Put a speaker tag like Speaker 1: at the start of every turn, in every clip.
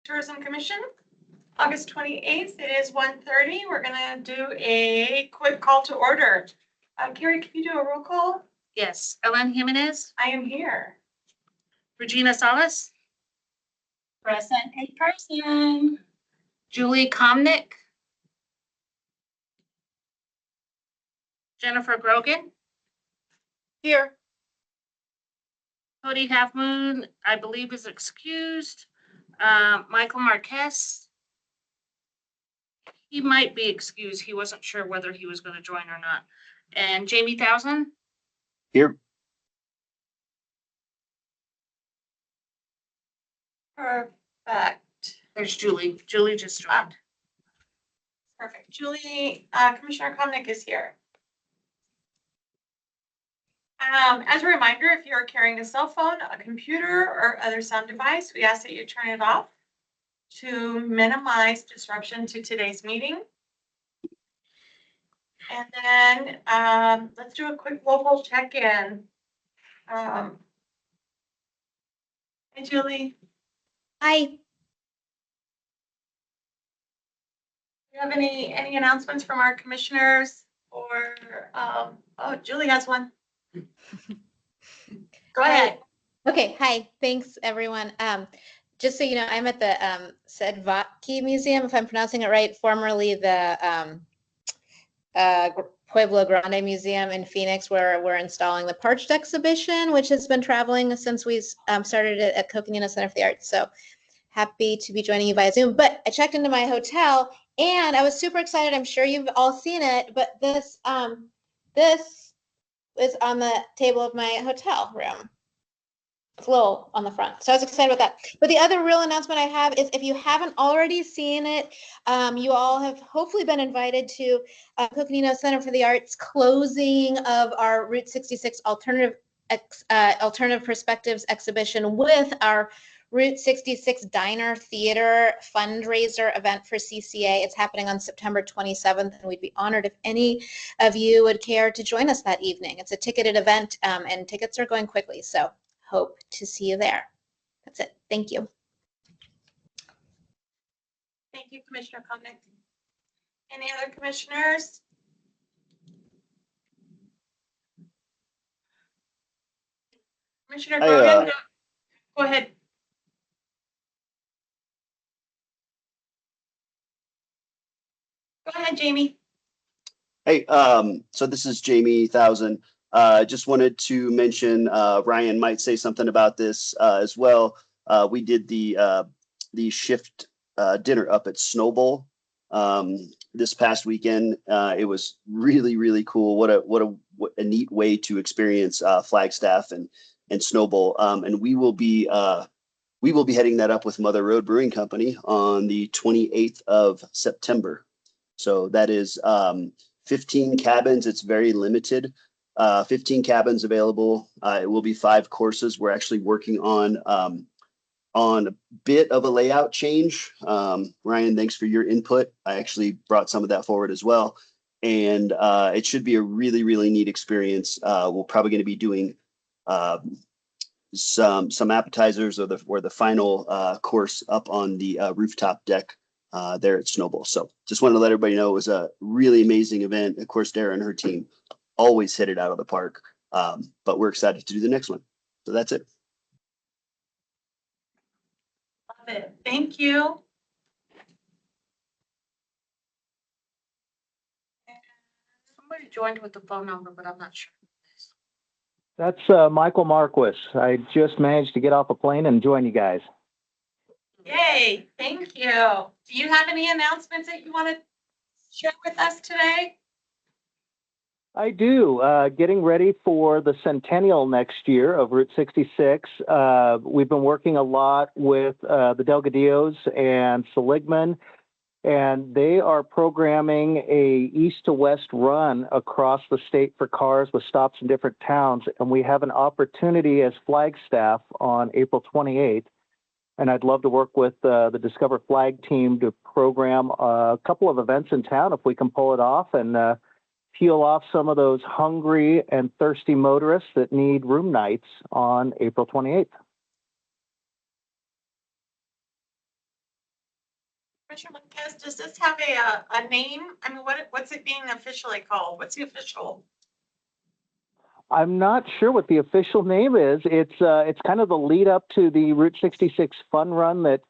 Speaker 1: Tourism Commission, August 28th. It is 1:30. We're going to do a quick call to order. Carrie, can you do a roll call?
Speaker 2: Yes. Ellen Jimenez.
Speaker 1: I am here.
Speaker 2: Regina Salas.
Speaker 3: Present in person.
Speaker 2: Julie Komnick. Jennifer Grogan.
Speaker 1: Here.
Speaker 2: Cody Half Moon, I believe, is excused. Michael Marquez. He might be excused. He wasn't sure whether he was going to join or not. And Jamie Thousand.
Speaker 4: Here.
Speaker 1: Perfect.
Speaker 2: There's Julie. Julie just joined.
Speaker 1: Perfect. Julie, Commissioner Komnick is here. As a reminder, if you're carrying a cell phone, a computer, or other sound device, we ask that you turn it off to minimize disruption to today's meeting. And then let's do a quick local check-in. Hi, Julie.
Speaker 5: Hi.
Speaker 1: Do you have any announcements from our commissioners or oh, Julie has one. Go ahead.
Speaker 5: Okay, hi. Thanks, everyone. Just so you know, I'm at the Sedvatki Museum, if I'm pronouncing it right, formerly the Pueblo Grande Museum in Phoenix, where we're installing the Parched exhibition, which has been traveling since we started it at Coconino Center for the Arts. So happy to be joining you via Zoom. But I checked into my hotel and I was super excited. I'm sure you've all seen it, but this is on the table of my hotel room. It's a little on the front. So I was excited about that. But the other real announcement I have is if you haven't already seen it, you all have hopefully been invited to Coconino Center for the Arts closing of our Route 66 Alternative Perspectives exhibition with our Route 66 Diner Theater fundraiser event for CCA. It's happening on September 27th, and we'd be honored if any of you would care to join us that evening. It's a ticketed event, and tickets are going quickly, so hope to see you there. That's it. Thank you.
Speaker 1: Thank you, Commissioner Komnick. Any other commissioners? Commissioner Grogan, go ahead. Go ahead, Jamie.
Speaker 4: Hey, so this is Jamie Thousand. Just wanted to mention, Ryan might say something about this as well. We did the shift dinner up at Snowball this past weekend. It was really, really cool. What a neat way to experience Flagstaff and Snowball. And we will be heading that up with Mother Road Brewing Company on the 28th of September. So that is 15 cabins. It's very limited. 15 cabins available. It will be 5 courses. We're actually working on a bit of a layout change. Ryan, thanks for your input. I actually brought some of that forward as well. And it should be a really, really neat experience. We're probably going to be doing some appetizers or the final course up on the rooftop deck there at Snowball. So just wanted to let everybody know it was a really amazing event. Of course, Dara and her team always hit it out of the park, but we're excited to do the next one. So that's it.
Speaker 1: Love it. Thank you.
Speaker 2: Somebody joined with the phone number, but I'm not sure.
Speaker 6: That's Michael Marquis. I just managed to get off a plane and join you guys.
Speaker 1: Yay, thank you. Do you have any announcements that you want to share with us today?
Speaker 6: I do. Getting ready for the centennial next year of Route 66. We've been working a lot with the Delgadillos and Seligman, and they are programming a east to west run across the state for cars with stops in different towns. And we have an opportunity as Flagstaff on April 28th. And I'd love to work with the Discover Flag team to program a couple of events in town if we can pull it off and peel off some of those hungry and thirsty motorists that need room nights on April 28th.
Speaker 1: Commissioner Marquez, does this have a name? I mean, what's it being officially called? What's the official?
Speaker 6: I'm not sure what the official name is. It's kind of the lead up to the Route 66 fun run that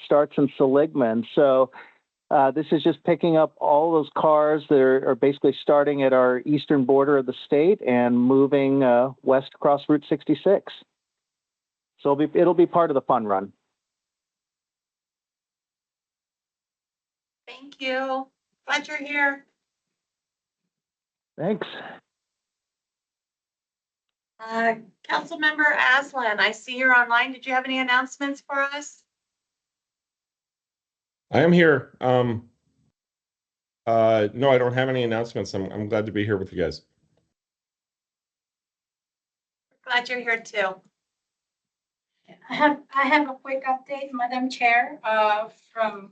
Speaker 6: starts in Seligman. So this is just picking up all those cars that are basically starting at our eastern border of the state and moving west across Route 66. So it'll be part of the fun run.
Speaker 1: Thank you. Glad you're here.
Speaker 6: Thanks.
Speaker 1: Councilmember Aslan, I see you're online. Did you have any announcements for us?
Speaker 7: I am here. No, I don't have any announcements. I'm glad to be here with you guys.
Speaker 1: Glad you're here too.
Speaker 3: I have a quick update, Madam Chair, from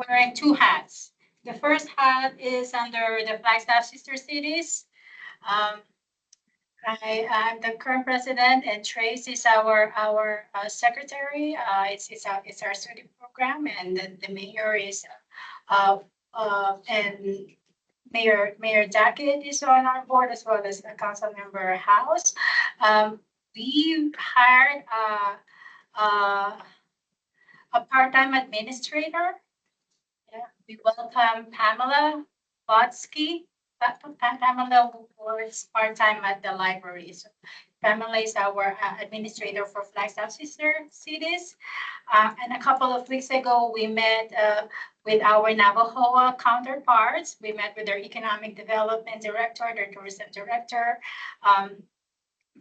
Speaker 3: wearing two hats. The first hat is under the Flagstaff Sister Cities. I'm the current president, and Trace is our secretary. It's our student program, and the mayor is and Mayor Jacket is on our board, as well as the council member House. We hired a part-time administrator. Yeah, we welcome Pamela Botsky. Pamela works part-time at the library. So Pamela is our administrator for Flagstaff Sister Cities. And a couple of weeks ago, we met with our Navajo counterparts. We met with their economic development director, their tourism director,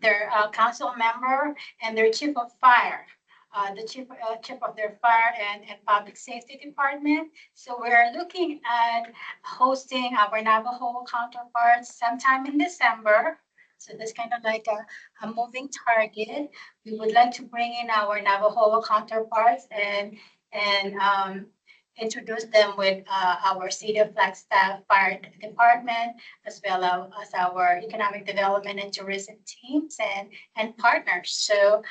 Speaker 3: their council member, and their chief of fire. The chief of their fire and public safety department. So we're looking at hosting our Navajo counterparts sometime in December. So that's kind of like a moving target. We would like to bring in our Navajo counterparts and introduce them with our City of Flagstaff Fire Department, as well as our economic development and tourism teams and partners. So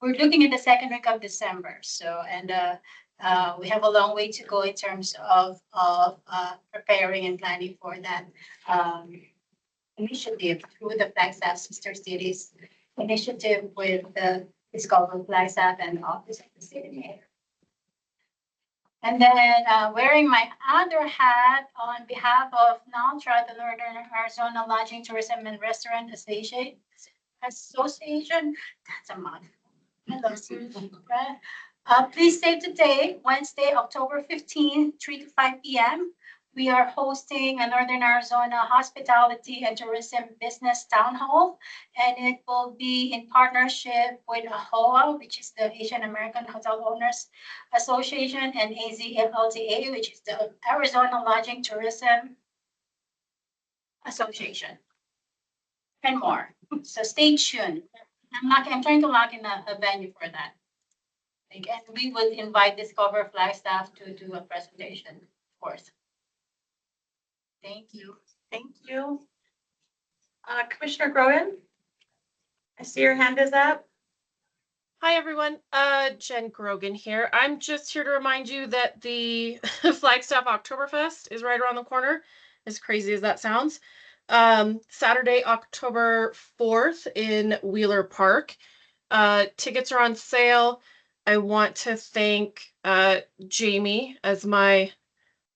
Speaker 3: we're looking at the second week of December. So, and we have a long way to go in terms of preparing and planning for that initiative through the Flagstaff Sister Cities initiative with the Discover Flagstaff and the Office of the City Mayor. And then wearing my other hat on behalf of NALTRA, the Northern Arizona Lodging, Tourism and Restaurant Association. That's a mouthful. Please save the date, Wednesday, October 15th, 3 to 5 p.m. We are hosting a Northern Arizona Hospitality and Tourism Business Town Hall, and it will be in partnership with AHOA, which is the Asian American Hotel Owners Association, and AZLTA, which is the Arizona Lodging Tourism Association, and more. So stay tuned. I'm trying to lock in a venue for that. Again, we would invite Discover Flagstaff to do a presentation, of course. Thank you.
Speaker 1: Thank you. Commissioner Groden, I see your hand is up.
Speaker 8: Hi, everyone. Jen Grogan here. I'm just here to remind you that the Flagstaff Oktoberfest is right around the corner, as crazy as that sounds. Saturday, October 4th in Wheeler Park. Tickets are on sale. I want to thank Jamie as my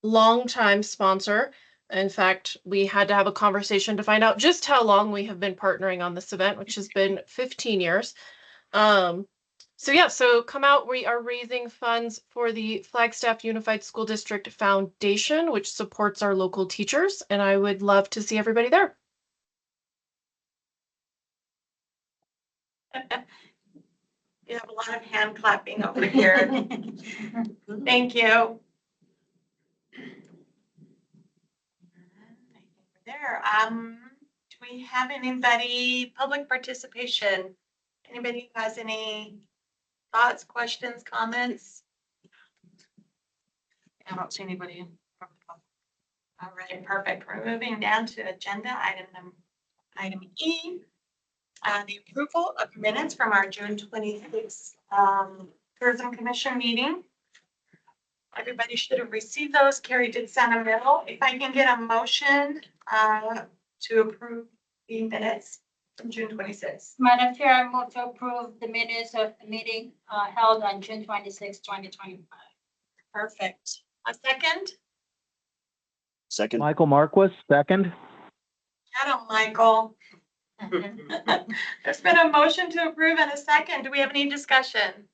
Speaker 8: longtime sponsor. In fact, we had to have a conversation to find out just how long we have been partnering on this event, which has been 15 years. So come out. We are raising funds for the Flagstaff Unified School District Foundation, which supports our local teachers, and I would love to see everybody there.
Speaker 1: You have a lot of hand clapping over here. Thank you. There. Do we have anybody, public participation? Anybody who has any thoughts, questions, comments? I don't see anybody. All right, perfect. We're moving down to agenda item E. The approval of minutes from our June 26th Tourism Commission meeting. Everybody should have received those. Carrie did send a middle. If I can get a motion to approve the minutes from June 26th.
Speaker 3: Madam Chair, I move to approve the minutes of the meeting held on June 26, 2025.
Speaker 1: Perfect. A second?
Speaker 4: Second.
Speaker 6: Michael Marquis, second.
Speaker 1: Get 'em, Michael. There's been a motion to approve and a second. Do we have any discussion?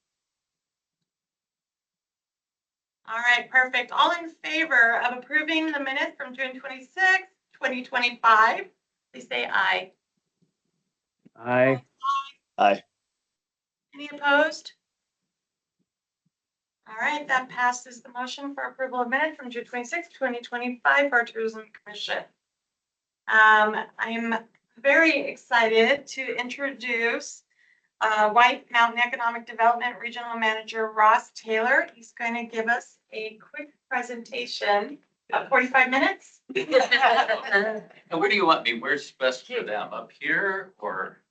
Speaker 1: All right, perfect. All in favor of approving the minutes from June 26th, 2025, please say aye.
Speaker 6: Aye.
Speaker 4: Aye.
Speaker 1: Any opposed? All right, that passes the motion for approval of minutes from June 26th, 2025 for our Tourism Commission. I'm very excited to introduce White Mountain Economic Development Regional Manager Ross Taylor. He's going to give us a quick presentation of 45 minutes.
Speaker 9: And where do you want me? Where's best for them? Up here or?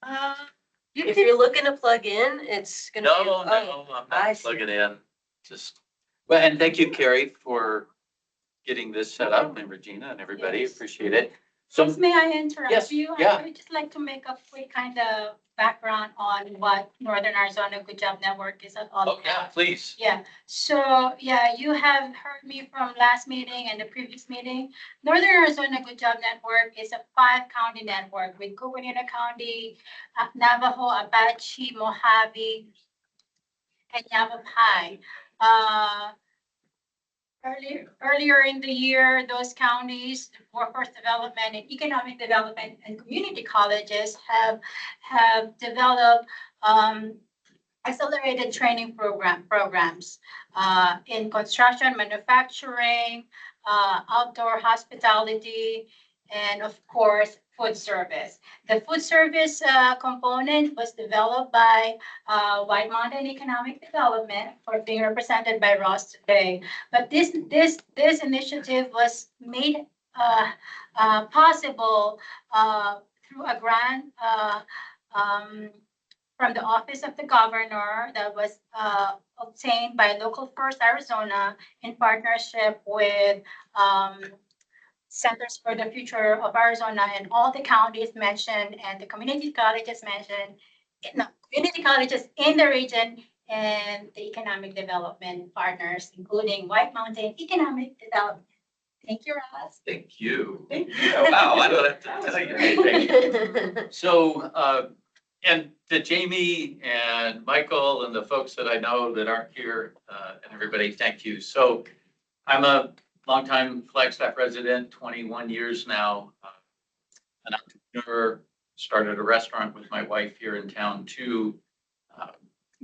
Speaker 10: If you're looking to plug in, it's gonna be.
Speaker 9: No, I'm not plugging in. Just, well, and thank you, Carrie, for getting this set up, and Regina and everybody.
Speaker 3: Yes.
Speaker 9: Appreciate it. So,
Speaker 3: May I interrupt
Speaker 9: Yes,
Speaker 3: you?
Speaker 9: yeah.
Speaker 3: I would just like to make a quick kind of background on what Northern Arizona Good Job Network is all
Speaker 9: oh
Speaker 3: about.
Speaker 9: yeah, please.
Speaker 3: Yeah, so yeah, you have heard me from last meeting and the previous meeting. Northern Arizona Good Job Network is a 5-county network with Coconino County, Navajo, Apache, Mojave, and Yavapai. Earlier in the year, those counties, workforce development and economic development and community colleges have developed accelerated training programs in construction, manufacturing, outdoor hospitality, and of course, food service. The food service component was developed by White Mountain Economic Development, or being represented by Ross today. But this initiative was made possible through a grant from the Office of the Governor that was obtained by Local First Arizona in partnership with Centers for the Future of Arizona and all the counties mentioned and the community colleges mentioned, community colleges in the region and the economic development partners, including White Mountain Economic Development. Thank you, Ross.
Speaker 9: Thank you. Thank you. Wow, I don't have to tell you anything. So, and to Jamie and Michael and the folks that I know that aren't here, and everybody, thank you. So I'm a longtime Flagstaff resident, 21 years now, an entrepreneur, started a restaurant with my wife here in town too,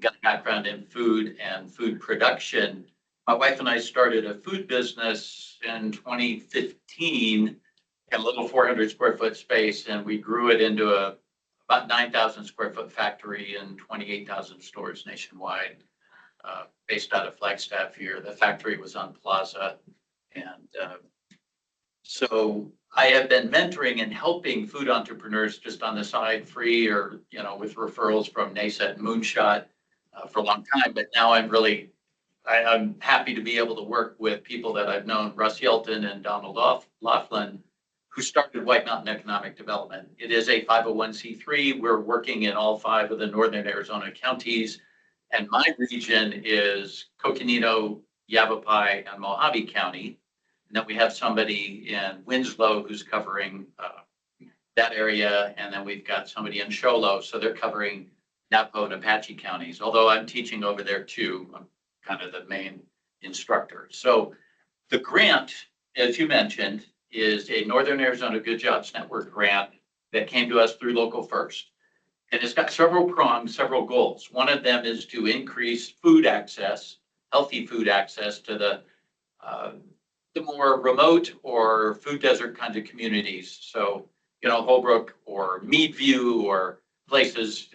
Speaker 9: got a background in food and food production. My wife and I started a food business in 2015, a little 400 square foot space, and we grew it into about 9,000 square foot factory and 28,000 stores nationwide, based out of Flagstaff here. The factory was on Plaza. And so I have been mentoring and helping food entrepreneurs just on the side, free or, with referrals from NASET and Moonshot for a long time. But now I'm happy to be able to work with people that I've known, Russ Yelton and Donald Laughlin, who started White Mountain Economic Development. It is a 501c3. We're working in all 5 of the Northern Arizona counties. And my region is Coconino, Yavapai, and Mojave County. And then we have somebody in Winslow who's covering that area. And then we've got somebody in Show Low. So they're covering Navajo and Apache counties, although I'm teaching over there too. I'm kind of the main instructor. So the grant, as you mentioned, is a Northern Arizona Good Jobs Network grant that came to us through Local First. And it's got several prongs, several goals. One of them is to increase food access, healthy food access to the more remote or food desert kinds of communities. So, Holbrook or Meadview or places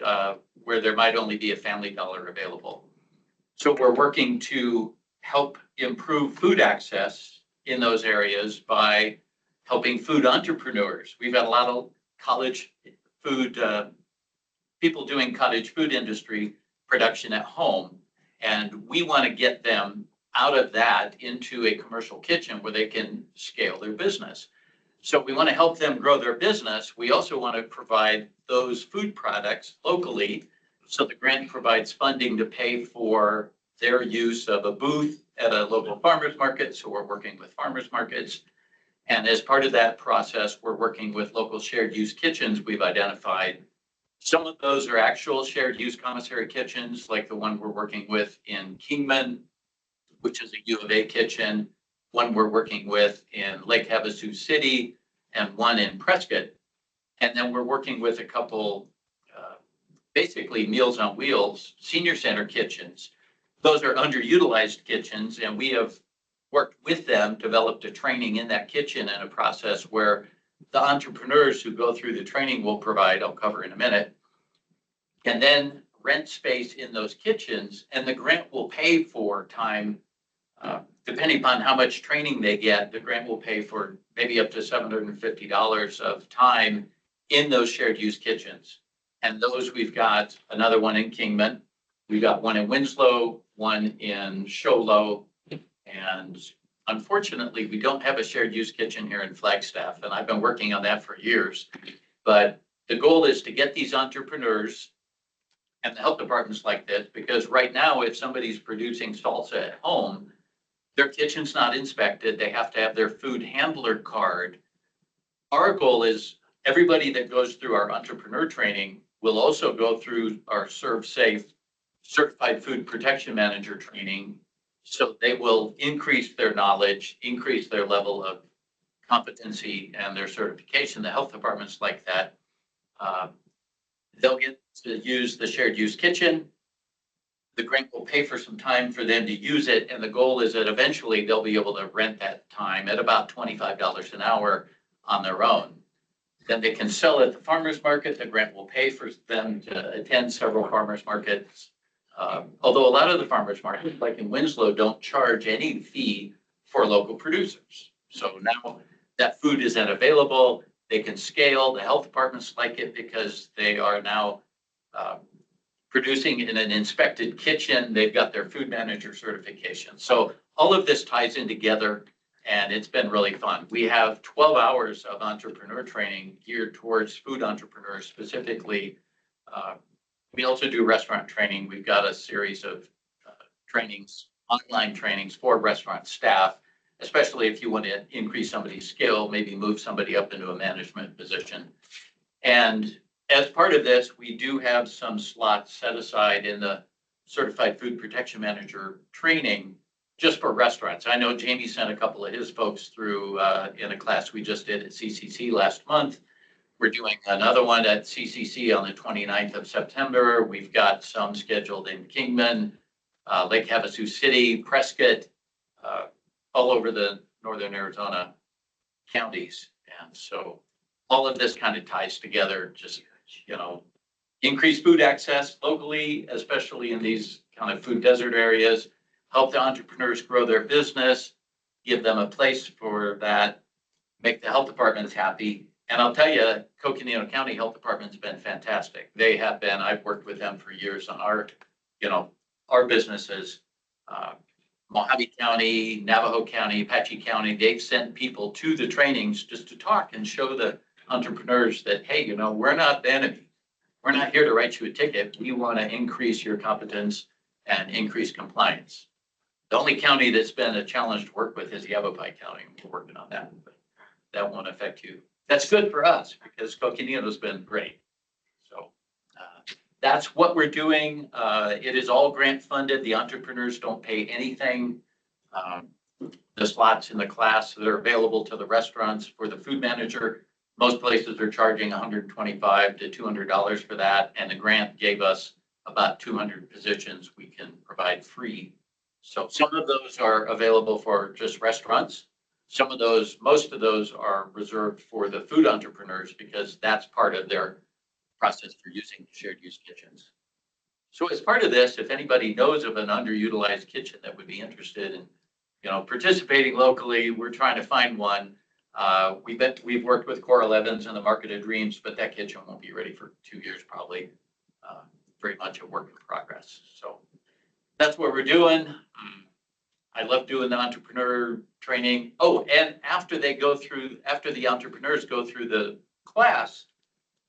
Speaker 9: where there might only be a Family Dollar available. So we're working to help improve food access in those areas by helping food entrepreneurs. We've got a lot of college food, people doing cottage food industry production at home. And we want to get them out of that into a commercial kitchen where they can scale their business. So we want to help them grow their business. We also want to provide those food products locally. So the grant provides funding to pay for their use of a booth at a local farmers market. So we're working with farmers markets. And as part of that process, we're working with local shared use kitchens we've identified. Some of those are actual shared use commissary kitchens, like the one we're working with in Kingman, which is a U of A kitchen, one we're working with in Lake Havasu City, and one in Prescott. And then we're working with a couple, basically Meals on Wheels, senior center kitchens. Those are underutilized kitchens, and we have worked with them, developed a training in that kitchen and a process where the entrepreneurs who go through the training will provide, I'll cover in a minute, can then rent space in those kitchens, and the grant will pay for time. Depending upon how much training they get, the grant will pay for maybe up to $750 of time in those shared use kitchens. And those we've got another one in Kingman. We've got one in Winslow, one in Show Low. And unfortunately, we don't have a shared use kitchen here in Flagstaff. And I've been working on that for years. But the goal is to get these entrepreneurs and the health departments like this, because right now, if somebody's producing salsa at home, their kitchen's not inspected. They have to have their food handler card. Our goal is everybody that goes through our entrepreneur training will also go through our Serve Safe Certified Food Protection Manager training. So they will increase their knowledge, increase their level of competency and their certification. The health departments like that. They'll get to use the shared use kitchen. The grant will pay for some time for them to use it. And the goal is that eventually they'll be able to rent that time at about $25 an hour on their own. Then they can sell at the farmer's market. The grant will pay for them to attend several farmer's markets. Although a lot of the farmer's markets, like in Winslow, don't charge any fee for local producers. So now that food isn't available, they can scale. The health departments like it because they are now producing in an inspected kitchen. They've got their food manager certification. So all of this ties in together, and it's been really fun. We have 12 hours of entrepreneur training geared towards food entrepreneurs specifically. We also do restaurant training. We've got a series of trainings, online trainings for restaurant staff, especially if you want to increase somebody's skill, maybe move somebody up into a management position. And as part of this, we do have some slots set aside in the Certified Food Protection Manager training just for restaurants. I know Jamie sent a couple of his folks through in a class we just did at CCC last month. We're doing another one at CCC on the 29th of September. We've got some scheduled in Kingman, Lake Havasu City, Prescott, all over the northern Arizona counties. And so all of this kind of ties together, just, increase food access locally, especially in these kind of food desert areas, help the entrepreneurs grow their business, give them a place for that, make the health departments happy. And I'll tell you, Coconino County Health Department's been fantastic. They have been, I've worked with them for years on our businesses. Mojave County, Navajo County, Apache County, they've sent people to the trainings just to talk and show the entrepreneurs that, hey, we're not the enemy. We're not here to write you a ticket. We want to increase your competence and increase compliance. The only county that's been a challenge to work with is Yavapai County. We're working on that, but that won't affect you. That's good for us because Coconino's been great. So that's what we're doing. It is all grant funded. The entrepreneurs don't pay anything. The slots in the class that are available to the restaurants for the food manager, most places are charging $125 to $200 for that. And the grant gave us about 200 positions we can provide free. So some of those are available for just restaurants. Most of those are reserved for the food entrepreneurs because that's part of their process for using shared use kitchens. So as part of this, if anybody knows of an underutilized kitchen that would be interested in, participating locally, we're trying to find one. We've worked with Core 11s and the Market of Dreams, but that kitchen won't be ready for 2 years probably. Very much a work in progress. So that's what we're doing. I love doing the entrepreneur training. Oh, and after the entrepreneurs go through the class,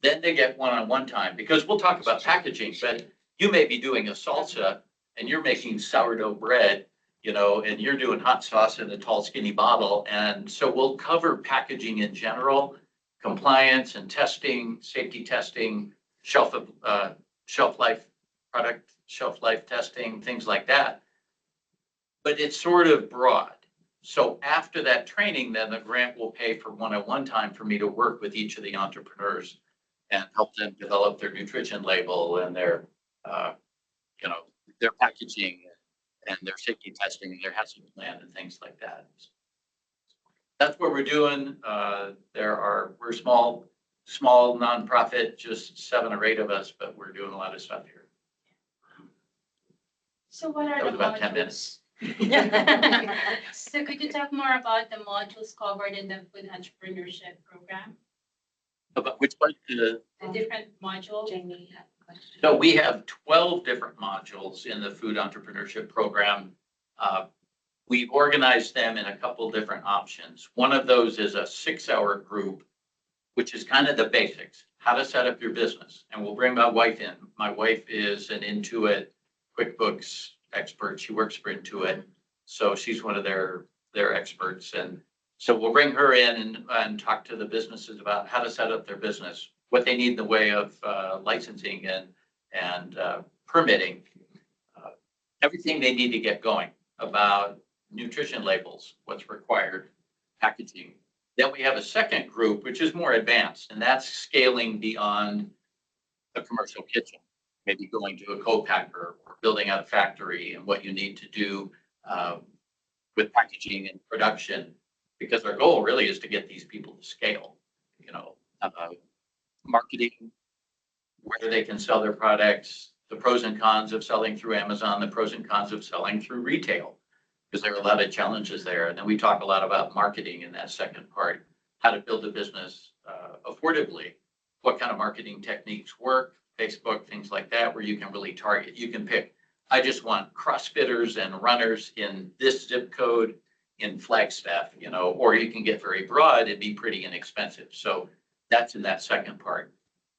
Speaker 9: then they get one-on-one time, because we'll talk about packaging, but you may be doing a salsa and you're making sourdough bread, and you're doing hot sauce in a tall skinny bottle. And so we'll cover packaging in general, compliance and testing, safety testing, shelf life, product shelf life testing, things like that. But it's sort of broad. So after that training, then the grant will pay for one-on-one time for me to work with each of the entrepreneurs and help them develop their nutrition label and their packaging and their safety testing and their hazard plan and things like that. That's what we're doing. We're small nonprofit, just 7 or 8 of us, but we're doing a lot of stuff here.
Speaker 3: So what are
Speaker 9: That was
Speaker 3: the
Speaker 9: about 10
Speaker 3: modules?
Speaker 9: minutes.
Speaker 3: So could you talk more about the modules covered in the food entrepreneurship program?
Speaker 9: About which one?
Speaker 3: The different modules?
Speaker 10: Jamie had a question.
Speaker 9: So we have 12 different modules in the food entrepreneurship program. We've organized them in a couple different options. One of those is a 6-hour group, which is kind of the basics, how to set up your business. And we'll bring my wife in. My wife is an Intuit QuickBooks expert. She works for Intuit. So she's one of their experts. And so we'll bring her in and talk to the businesses about how to set up their business, what they need in the way of licensing and permitting, everything they need to get going, about nutrition labels, what's required, packaging. Then we have a second group, which is more advanced, and that's scaling beyond a commercial kitchen, maybe going to a co-packer or building out a factory and what you need to do with packaging and production, because our goal really is to get these people to scale, marketing, where they can sell their products, the pros and cons of selling through Amazon, the pros and cons of selling through retail, because there are a lot of challenges there. And then we talk a lot about marketing in that second part, how to build a business affordably, what kind of marketing techniques work, Facebook, things like that, where you can really target. You can pick, I just want CrossFitters and runners in this zip code in Flagstaff, or you can get very broad and be pretty inexpensive. So that's in that second part.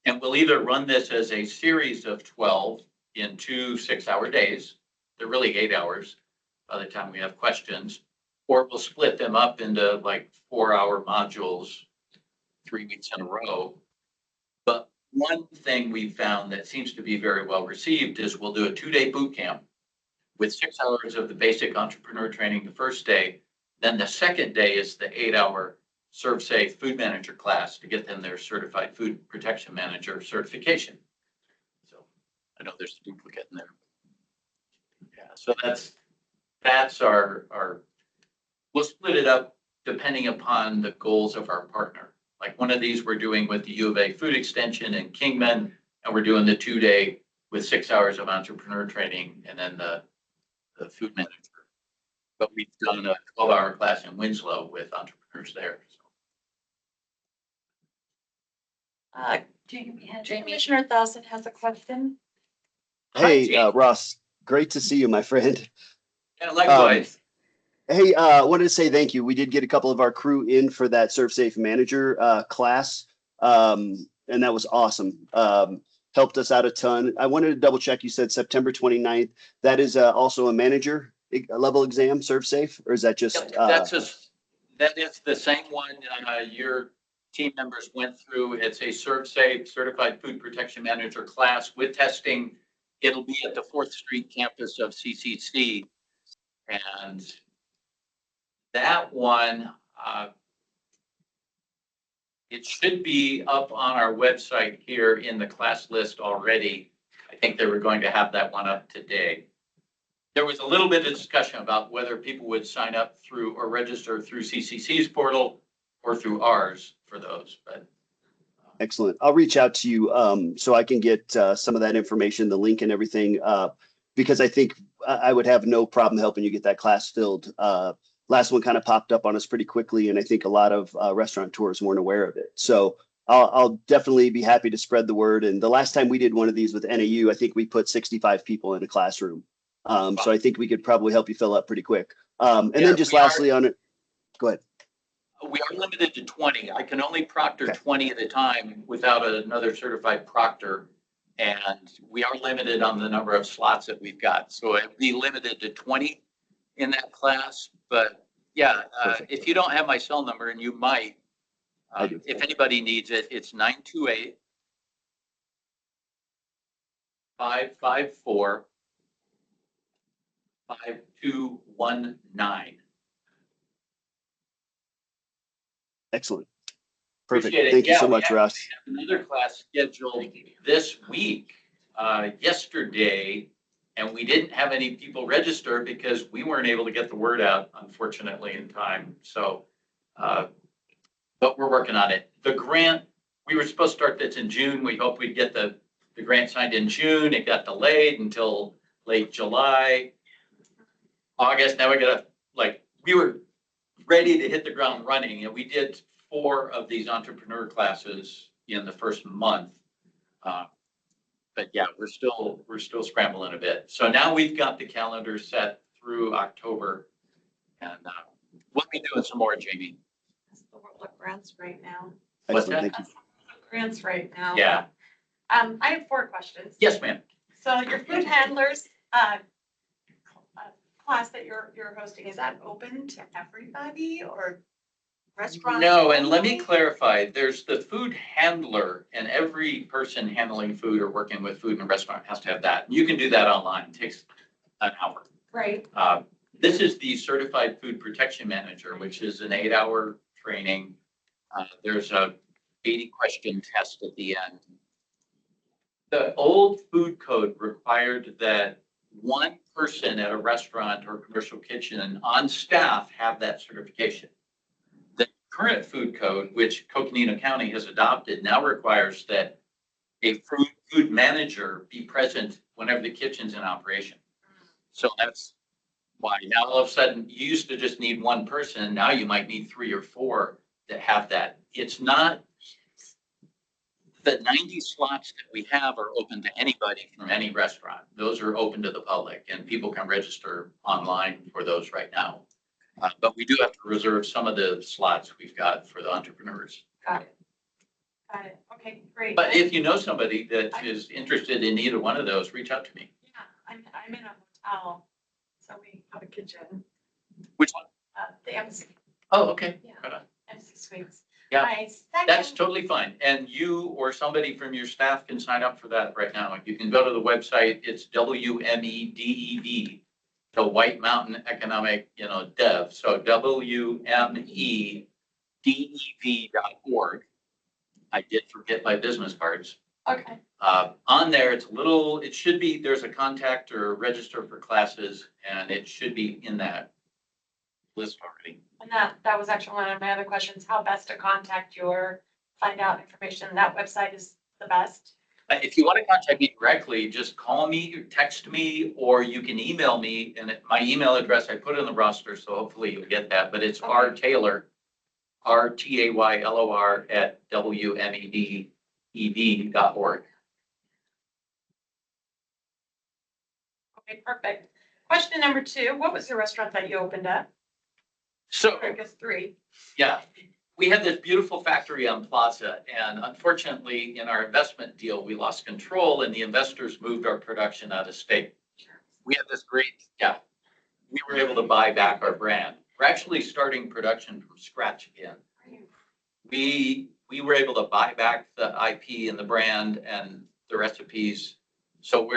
Speaker 9: And we'll either run this as a series of 12 in 2 6-hour days. They're really 8 hours by the time we have questions, or we'll split them up into like 4-hour modules, 3 weeks in a row. But one thing we found that seems to be very well received is we'll do a 2-day boot camp with 6 hours of the basic entrepreneur training the first day. Then the second day is the 8-hour Serve Safe Food Manager class to get them their Certified Food Protection Manager certification. So I know there's a duplicate in there. Yeah, so that's our, we'll split it up depending upon the goals of our partner. Like one of these we're doing with the U of A Food Extension in Kingman, and we're doing the 2-day with 6 hours of entrepreneur training and then the food manager. But we've done a 12-hour class in Winslow with entrepreneurs there.
Speaker 10: Jamie.
Speaker 1: Commissioner Thousand has a question.
Speaker 4: Hey, Ross, great to see you, my friend.
Speaker 9: And likewise.
Speaker 4: Hey, I wanted to say thank you. We did get a couple of our crew in for that Serve Safe Manager class, and that was awesome. Helped us out a ton. I wanted to double check. You said September 29th. That is also a manager level exam, Serve Safe, or is that just?
Speaker 9: That is the same one your team members went through. It's a Serve Safe Certified Food Protection Manager class with testing. It'll be at the 4th Street campus of CCC, and that one, it should be up on our website here in the class list already. I think they were going to have that one up today. There was a little bit of discussion about whether people would sign up through or register through CCC's portal or through ours for those, but.
Speaker 4: Excellent. I'll reach out to you so I can get some of that information, the link and everything, because I think I would have no problem helping you get that class filled. Last one kind of popped up on us pretty quickly, and I think a lot of restaurateurs weren't aware of it. So I'll definitely be happy to spread the word. And the last time we did one of these with NAU, I think we put 65 people in a classroom. So I think we could probably help you fill up pretty quick. And
Speaker 9: Yeah,
Speaker 4: then just
Speaker 9: we are-
Speaker 4: lastly on it, go ahead.
Speaker 9: We are limited to 20. I can only proctor
Speaker 4: Okay.
Speaker 9: 20 at a time without another certified proctor. And we are limited on the number of slots that we've got. So it'd be limited to 20 in that class. But yeah,
Speaker 4: Perfect.
Speaker 9: if you don't have my cell number, and you might,
Speaker 4: I do.
Speaker 9: if anybody needs it, it's 928-554-5219.
Speaker 4: Excellent. Perfect.
Speaker 9: Appreciate it.
Speaker 4: Thank you
Speaker 9: Yeah,
Speaker 4: so
Speaker 9: we
Speaker 4: much,
Speaker 9: actually
Speaker 4: Ross.
Speaker 9: have another class scheduled this week, yesterday, and we didn't have any people register because we weren't able to get the word out, unfortunately, in time. So, but we're working on it. The grant, we were supposed to start this in June. We hoped we'd get the grant signed in June. It got delayed until late July, August. Now we gotta, we were ready to hit the ground running, and we did 4 of these entrepreneur classes in the first month. But yeah, we're still scrambling a bit. So now we've got the calendar set through October, and we'll be doing some more, Jamie.
Speaker 1: That's the world of grants right now.
Speaker 9: What's
Speaker 4: Excellent.
Speaker 9: that?
Speaker 4: Thank you.
Speaker 1: That's the world of grants right now.
Speaker 9: Yeah.
Speaker 1: I have 4 questions.
Speaker 9: Yes, ma'am.
Speaker 1: So your food handlers, class that you're hosting, is that open to everybody or restaurants?
Speaker 9: No, and let me
Speaker 1: only?
Speaker 9: clarify, there's the food handler, and every person handling food or working with food in a restaurant has to have that. You can do that online. It takes an hour.
Speaker 1: Right.
Speaker 9: This is the Certified Food Protection Manager, which is an 8-hour training. There's a 80-question test at the end. The old food code required that one person at a restaurant or commercial kitchen on staff have that certification. The current food code, which Coconino County has adopted, now requires that a food manager be present whenever the kitchen's in operation. So that's why now all of a sudden you used to just need one person. Now you might need 3 or 4 that have that. It's not, the 90 slots that we have are open to anybody from any restaurant. Those are open to the public, and people can register online for those right now. But we do have to reserve some of the slots we've got for the entrepreneurs.
Speaker 1: Got it. Got it. Okay, great.
Speaker 9: But if you know somebody that is interested in either one of those, reach out to me.
Speaker 1: Yeah, I'm in a hotel, so we have a kitchen,
Speaker 9: Which one?
Speaker 1: the MC,
Speaker 9: Oh, okay.
Speaker 1: Yeah.
Speaker 9: Right on.
Speaker 1: MC Suites.
Speaker 9: Yeah,
Speaker 1: My second-
Speaker 9: that's totally fine. And you or somebody from your staff can sign up for that right now. You can go to the website. It's WMEDEV. So White Mountain Economic, Dev. So WMEDEV.org. I did forget my business cards.
Speaker 1: Okay,
Speaker 9: On there, it should be, there's a contact or register for classes, and it should be in that list already.
Speaker 1: and that was actually one of my other questions, how best to contact you or find out information. That website is the best.
Speaker 9: If you want to contact me directly, just call me, or text me, or you can email me. And my email address, I put in the roster, so hopefully you'll get that. But it's
Speaker 1: Okay.
Speaker 9: rtaylor, RTAYLOR @WMEDEV.org.
Speaker 1: Okay, perfect. Question number 2, what was the restaurant that you opened up?
Speaker 9: So,
Speaker 1: Or I guess 3.
Speaker 9: yeah, we had this beautiful factory on Plaza, and unfortunately, in our investment deal, we lost control, and the investors moved our production out of state. We had this great, we were able to buy back our brand. We're actually starting production from scratch again. We were able to buy back the IP and the brand and the recipes. So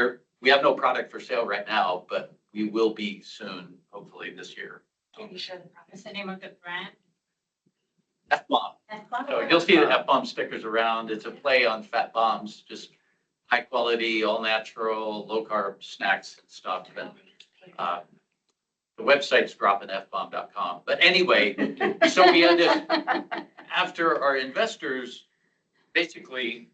Speaker 9: we have no product for sale right now, but we will be soon, hopefully this year.
Speaker 1: You should.
Speaker 3: What's the name of the brand?
Speaker 9: F-bomb. So you'll see the F-bomb stickers around. It's a play on fat bombs, just high quality, all natural, low carb snacks and stuff. And the website's dropinfbomb.com. But anyway, so we had this, after our investors basically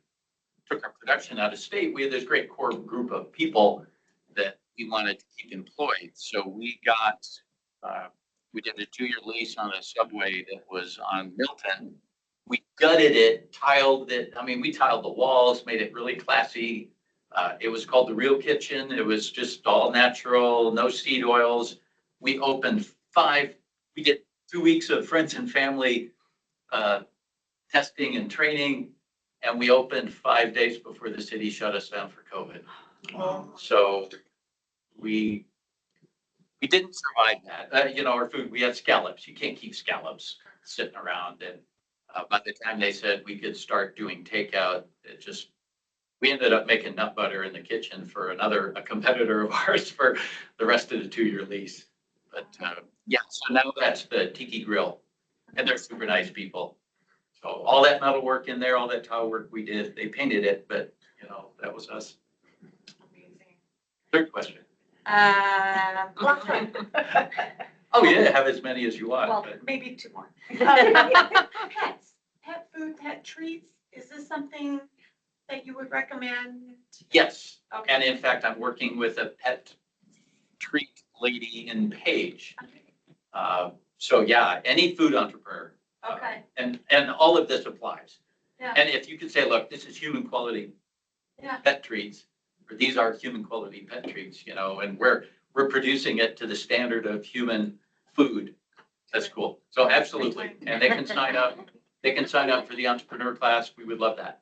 Speaker 9: took our production out of state, we had this great core group of people that we wanted to keep employed. So we did a 2-year lease on a Subway that was on Milton. We gutted it, tiled it. I mean, we tiled the walls, made it really classy. It was called The Real Kitchen. It was just all natural, no seed oils. We opened we did 2 weeks of friends and family testing and training, and we opened 5 days before the city shut us down for COVID. So we didn't survive that. Our food, we had scallops. You can't keep scallops sitting around. And by the time they said we could start doing takeout, we ended up making nut butter in the kitchen for a competitor of ours for the rest of the 2-year lease. But yeah, so now that's the Tiki Grill, and they're super nice people. So all that metal work in there, all that tile work we did, they painted it, but that was us.
Speaker 1: Amazing.
Speaker 9: Third question.
Speaker 1: Last one.
Speaker 9: Oh yeah, have as many as you want.
Speaker 1: Well,
Speaker 9: but-
Speaker 1: maybe 2 more. Pets, pet food, pet treats. Is this something that you would recommend?
Speaker 9: Yes,
Speaker 1: Okay.
Speaker 9: and in fact, I'm working with a pet treat lady in Page. So yeah, any food entrepreneur.
Speaker 1: Okay.
Speaker 9: And all of this applies.
Speaker 1: Yeah.
Speaker 9: And if you could say, look, this is human quality
Speaker 1: Yeah.
Speaker 9: pet treats, or these are human quality pet treats, and we're producing it to the standard of human food. That's cool. So absolutely. And they can sign up. They can sign up for the entrepreneur class. We would love that.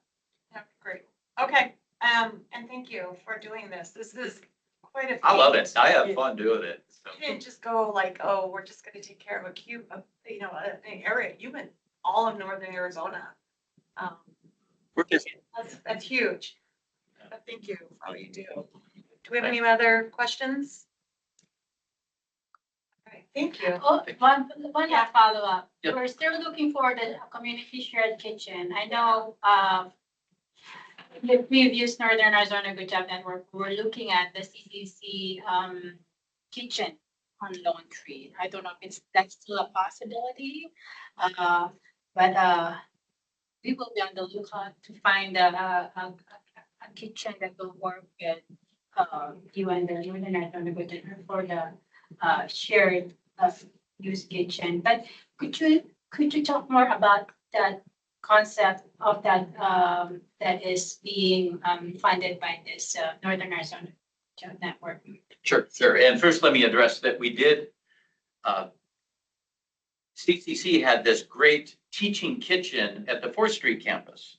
Speaker 1: Yeah, great. Okay. And thank you for doing this. This is quite a.
Speaker 9: I love it.
Speaker 1: feat.
Speaker 9: I have fun doing it. So.
Speaker 1: You didn't just go like, oh, we're just going to take care of an area. You went all of northern Arizona.
Speaker 9: We're busy.
Speaker 1: That's huge. But thank you for all you do. Do we have any other questions? All right, thank you.
Speaker 3: Oh, one
Speaker 1: Yeah.
Speaker 3: follow-up.
Speaker 9: Yep.
Speaker 3: We're still looking for the community shared kitchen. I know, the previous Northern Arizona Good Job Network, we're looking at the CCC, kitchen on Lone Tree. I don't know if that's still a possibility. But we will be on the lookout to find a kitchen that will work with, you and the Northern Arizona Good Job Network for the shared use kitchen. But could you talk more about that concept of that that is being funded by this Northern Arizona Job Network?
Speaker 9: Sure. And first, let me address that we did. CCC had this great teaching kitchen at the 4th Street campus.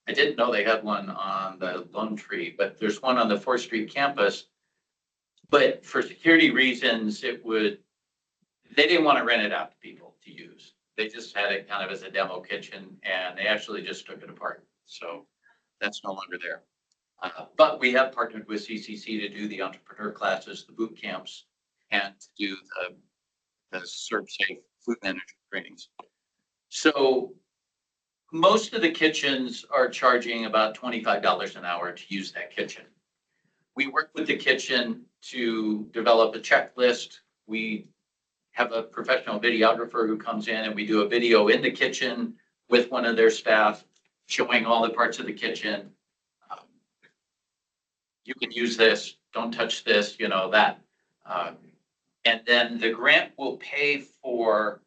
Speaker 9: I didn't know they had one on the Lone Tree, but there's one on the 4th Street campus. But for security reasons, they didn't want to rent it out to people to use. They just had it kind of as a demo kitchen, and they actually just took it apart. So that's no longer there. But we have partnered with CCC to do the entrepreneur classes, the boot camps, and to do the Serve Safe food management trainings. So most of the kitchens are charging about $25 an hour to use that kitchen. We work with the kitchen to develop a checklist. We have a professional videographer who comes in, and we do a video in the kitchen with one of their staff showing all the parts of the kitchen. You can use this, don't touch this, that. And then the grant will pay for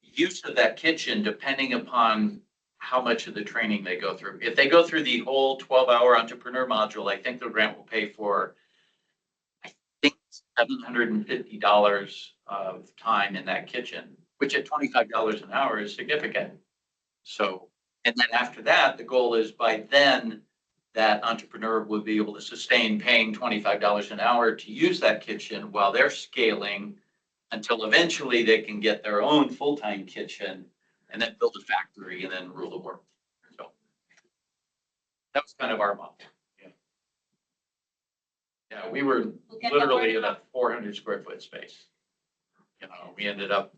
Speaker 9: use of that kitchen depending upon how much of the training they go through. If they go through the whole 12-hour entrepreneur module, I think the grant will pay for, I think, $750 of time in that kitchen, which at $25 an hour is significant. So, and then after that, the goal is by then that entrepreneur will be able to sustain paying $25 an hour to use that kitchen while they're scaling until eventually they can get their own full-time kitchen and then build a factory and then rule the world. So that was kind of our model. Yeah, we were literally in a 400 square foot space. We ended up,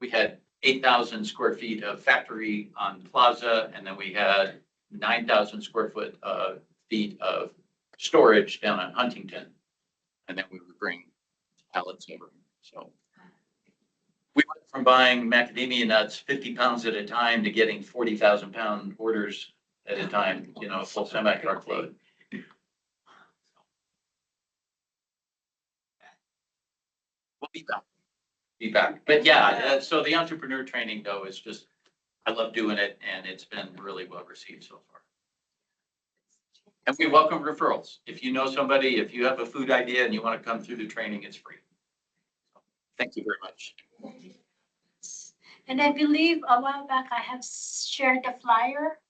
Speaker 9: we had 8,000 square feet of factory on Plaza, and then we had 9,000 square feet of storage down on Huntington. And then we would bring pallets over. So we went from buying macadamia nuts 50 pounds at a time to getting 40,000 pound orders at a time, full semi-truck load. We'll be back. But yeah, so the entrepreneur training though is just, I love doing it, and it's been really well received so far. And we welcome referrals. If you know somebody, if you have a food idea and you want to come through the training, it's free. Thank you very much.
Speaker 3: And I believe a while back I have shared the flyer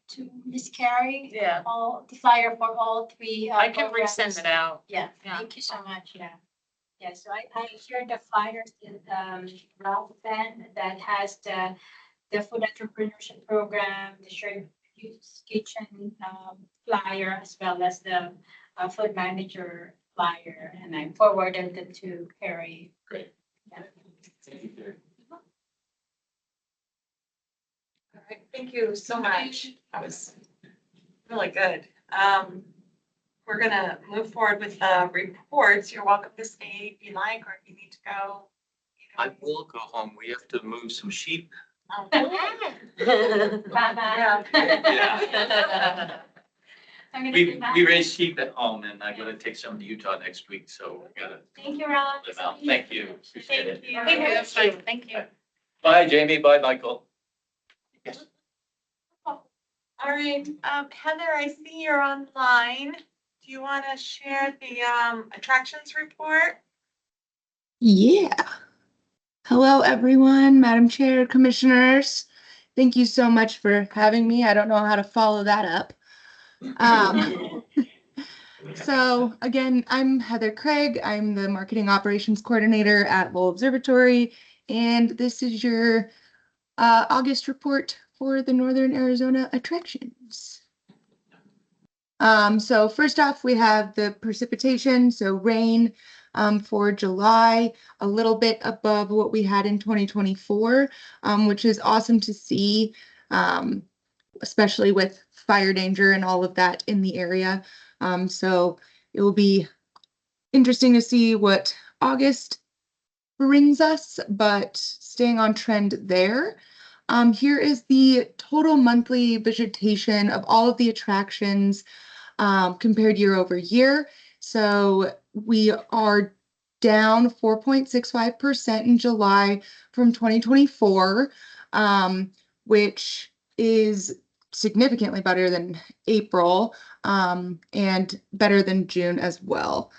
Speaker 3: to Miss Carrie.
Speaker 2: Yeah.
Speaker 3: All the flyer for all three.
Speaker 2: I can
Speaker 3: programs.
Speaker 2: resend it out.
Speaker 3: Yeah,
Speaker 2: Yeah.
Speaker 3: thank you so much. Yeah. Yeah, so I shared the flyers in Ralph event that has the food entrepreneurship program, the shared youth kitchen flyer, as well as the food manager flyer, and I forwarded it to Carrie.
Speaker 9: Great.
Speaker 3: Yeah.
Speaker 9: Thank you, Gary.
Speaker 1: All right, thank you so much. That was really good. We're gonna move forward with the reports. You're welcome to stay if you like, or if you need to go.
Speaker 9: I will go home. We have to move some sheep.
Speaker 3: Bye-bye.
Speaker 9: Yeah.
Speaker 3: I'm gonna
Speaker 9: We,
Speaker 3: be back.
Speaker 9: we raise sheep at home and I'm gonna take some to Utah next week, so we gotta
Speaker 3: Thank you, Rob.
Speaker 9: live out. Thank you. Appreciate it.
Speaker 1: Thank you.
Speaker 2: Okay, that's fine. Thank you.
Speaker 9: Bye, Jamie. Bye, Michael. Yes.
Speaker 1: All right, Heather, I see you're online. Do you want to share the attractions report?
Speaker 11: Yeah. Hello, everyone, Madam Chair, Commissioners. Thank you so much for having me. I don't know how to follow that up. So again, I'm Heather Craig. I'm the Marketing Operations Coordinator at Lowell Observatory, and this is your August report for the Northern Arizona attractions. So first off, we have the precipitation, so rain for July, a little bit above what we had in 2024, which is awesome to see, especially with fire danger and all of that in the area. So it will be interesting to see what August brings us, but staying on trend there. Here is the total monthly vegetation of all of the attractions compared year over year. So we are down 4.65% in July from 2024, which is significantly better than April and better than June as well.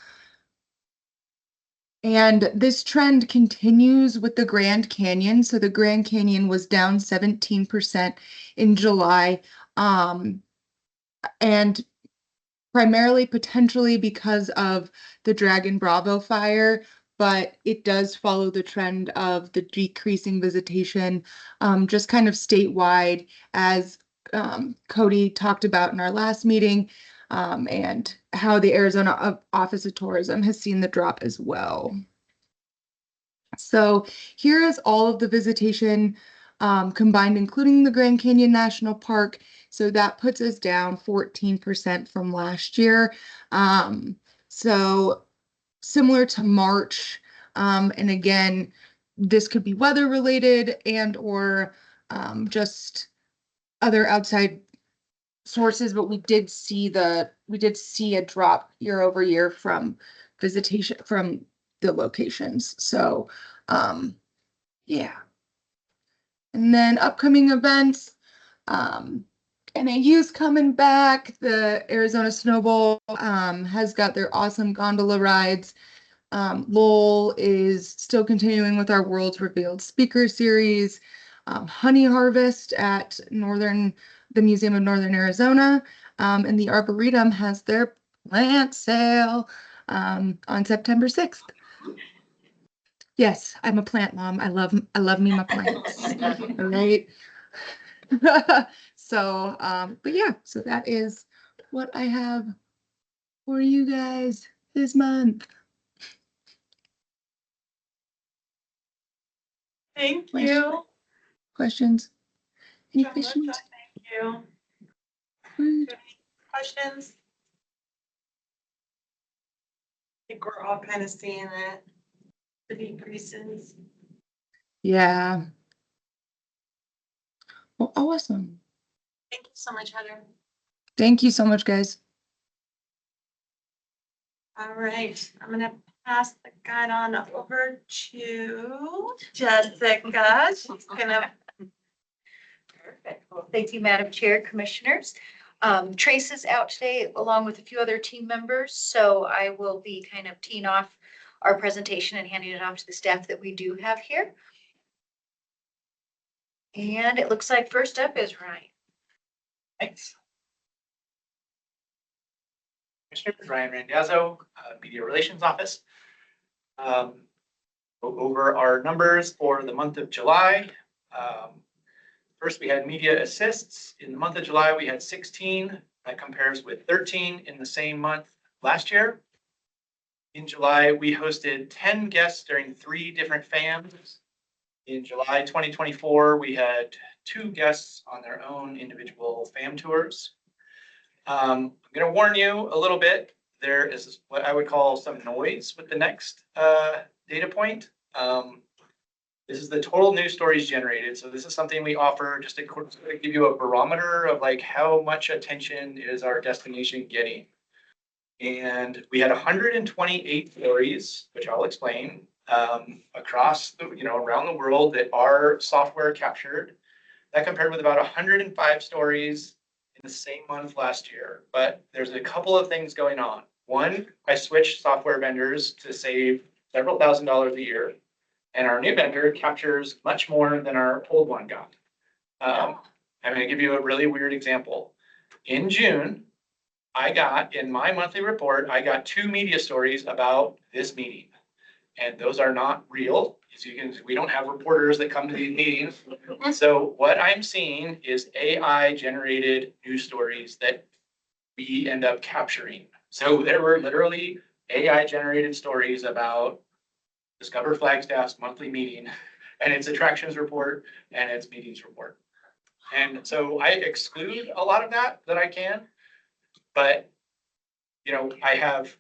Speaker 11: And this trend continues with the Grand Canyon. So the Grand Canyon was down 17% in July. And primarily potentially because of the Dragon Bravo fire, but it does follow the trend of the decreasing visitation, just kind of statewide, as Cody talked about in our last meeting, and how the Arizona Office of Tourism has seen the drop as well. So here is all of the visitation combined, including the Grand Canyon National Park. So that puts us down 14% from last year. So similar to March. And again, this could be weather related and or just other outside sources, but we did see a drop year over year from visitation from the locations. So yeah. And then upcoming events, NAU's coming back. The Arizona Snow Bowl has got their awesome gondola rides. Lowell is still continuing with our Worlds Revealed speaker series. Honey Harvest at the Museum of Northern Arizona, and the Arboretum has their plant sale on September 6th. Yes, I'm a plant mom. I love me my plants. All right. So, but yeah, so that is what I have for you guys this month.
Speaker 1: Thank you.
Speaker 11: Questions? Any
Speaker 1: John,
Speaker 11: questions?
Speaker 1: thank you.
Speaker 11: Good.
Speaker 1: Any questions? I think we're all kind of seeing it. The decreases.
Speaker 11: Yeah. Well, awesome.
Speaker 1: Thank you so much, Heather.
Speaker 11: Thank you so much, guys.
Speaker 1: All right, I'm gonna pass the guide on over to Jessica. She's gonna.
Speaker 12: Perfect. Well, thank you, Madam Chair, Commissioners. Trace is out today along with a few other team members, so I will be kind of teeing off our presentation and handing it off to the staff that we do have here. And it looks like first up is Ryan.
Speaker 13: Thanks. Commissioner Ryan Randazzo, Media Relations Office. Go over our numbers for the month of July. First, we had media assists. In the month of July, we had 16. That compares with 13 in the same month last year. In July, we hosted 10 guests during 3 different FAMs. In July 2024, we had 2 guests on their own individual FAM tours. I'm going to warn you a little bit. There is what I would call some noise with the next data point. This is the total news stories generated. So this is something we offer just to give you a barometer of like how much attention is our destination getting. And we had 128 stories, which I'll explain, across the, around the world that our software captured. That compared with about 105 stories in the same month last year. But there's a couple of things going on. One, I switched software vendors to save several $1,000s a year. And our new vendor captures much more than our old one got. I'm going to give you a really weird example. In June, I got, in my monthly report, I got 2 media stories about this meeting. And those are not real. As you can, we don't have reporters that come to these meetings. So what I'm seeing is AI generated news stories that we end up capturing. So there were literally AI generated stories about Discover Flagstaff's monthly meeting and its attractions report and its meetings report. And so I exclude a lot of that I can, but I have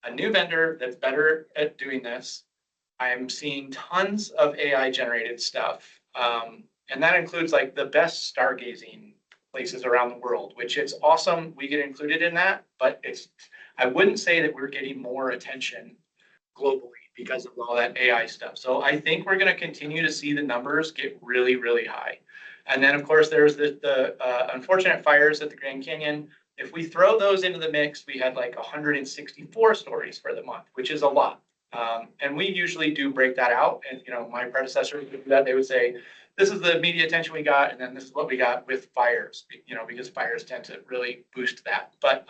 Speaker 13: a new vendor that's better at doing this. I'm seeing tons of AI generated stuff. And that includes like the best stargazing places around the world, which is awesome. We get included in that, but I wouldn't say that we're getting more attention globally because of all that AI stuff. So I think we're going to continue to see the numbers get really, really high. And then of course, there's the unfortunate fires at the Grand Canyon. If we throw those into the mix, we had like 164 stories for the month, which is a lot. And we usually do break that out. And my predecessors would do that. They would say, this is the media attention we got, and then this is what we got with fires, because fires tend to really boost that. But